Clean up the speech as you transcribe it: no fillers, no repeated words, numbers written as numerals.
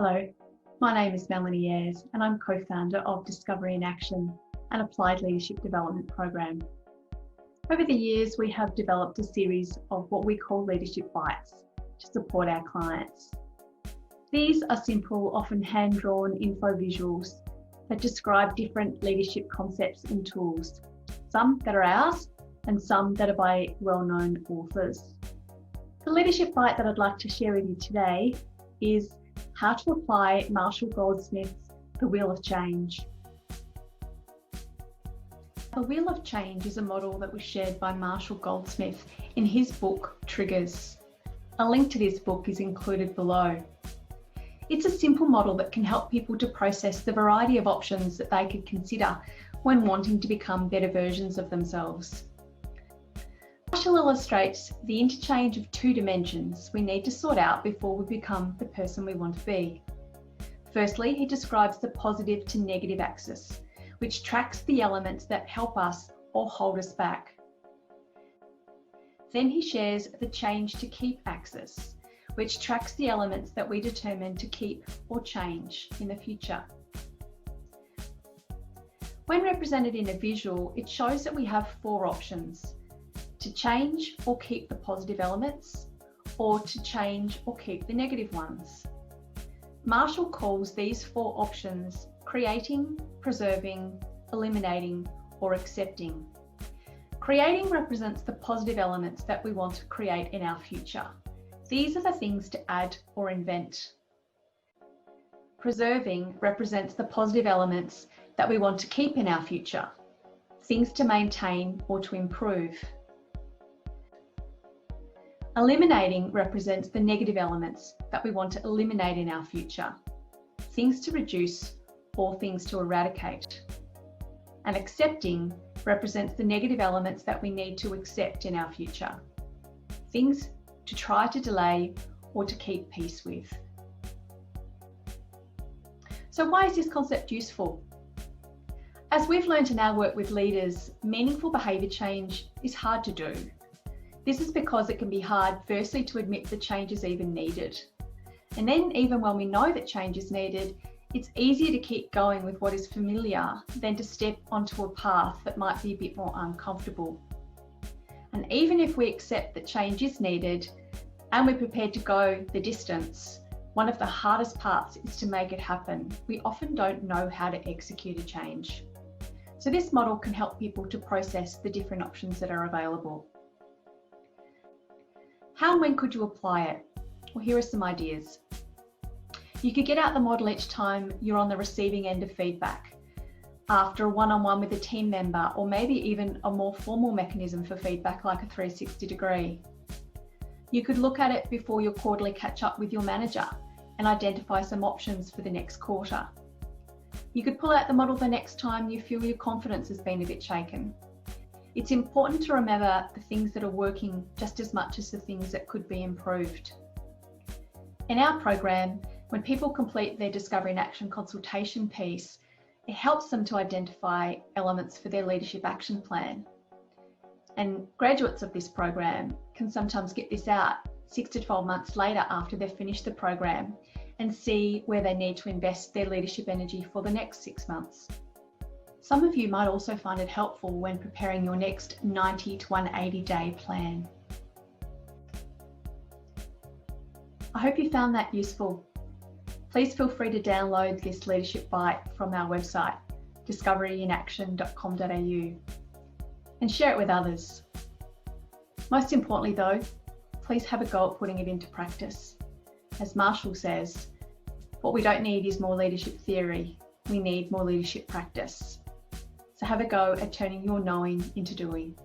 Hello, my name is Melanie Ayres and I'm co-founder of Discovery in Action, an applied leadership development program. Over the years, we have developed a series of what we call leadership bites to support our clients. These are simple, often hand-drawn info visuals that describe different leadership concepts and tools, some that are ours and some that are by well-known authors. The leadership bite that I'd like to share with you today is how to apply Marshall Goldsmith's The Wheel of Change. The Wheel of Change is a model that was shared by Marshall Goldsmith in his book, Triggers. A link to this book is included below. It's a simple model that can help people to process the variety of options that they could consider when wanting to become better versions of themselves. Marshall illustrates the interchange of two dimensions we need to sort out before we become the person we want to be. Firstly, he describes the positive to negative axis, which tracks the elements that help us or hold us back. Then he shares the change to keep axis, which tracks the elements that we determine to keep or change in the future. When represented in a visual, it shows that we have four options: to change or keep the positive elements, or to change or keep the negative ones. Marshall calls these four options creating, preserving, eliminating, or accepting. Creating represents the positive elements that we want to create in our future. These are the things to add or invent. Preserving represents the positive elements that we want to keep in our future, things to maintain or to improve. Eliminating represents the negative elements that we want to eliminate in our future, things to reduce or things to eradicate. And accepting represents the negative elements that we need to accept in our future, things to try to delay or to keep peace with. So why is this concept useful? As we've learned in our work with leaders, meaningful behaviour change is hard to do. This is because it can be hard, firstly, to admit the change is even needed. And then even when we know that change is needed, it's easier to keep going with what is familiar than to step onto a path that might be a bit more uncomfortable. And even if we accept that change is needed and we're prepared to go the distance, one of the hardest parts is to make it happen. We often don't know how to execute a change. So this model can help people to process the different options that are available. How and when could you apply it? Well, here are some ideas. You could get out the model each time you're on the receiving end of feedback, after a one-on-one with a team member, or maybe even a more formal mechanism for feedback like a 360 degree. You could look at it before your quarterly catch up with your manager and identify some options for the next quarter. You could pull out the model the next time you feel your confidence has been a bit shaken. It's important to remember the things that are working just as much as the things that could be improved. In our program, when people complete their Discovery in Action consultation piece, it helps them to identify elements for their leadership action plan. And graduates of this program can sometimes get this out 6 to 12 months later after they've finished the program and see where they need to invest their leadership energy for the next 6 months. Some of you might also find it helpful when preparing your next 90 to 180 day plan. I hope you found that useful. Please feel free to download this leadership bite from our website, discoveryinaction.com.au, and share it with others. Most importantly though, please have a go at putting it into practice. As Marshall says, what we don't need is more leadership theory, we need more leadership practice. So have a go at turning your knowing into doing.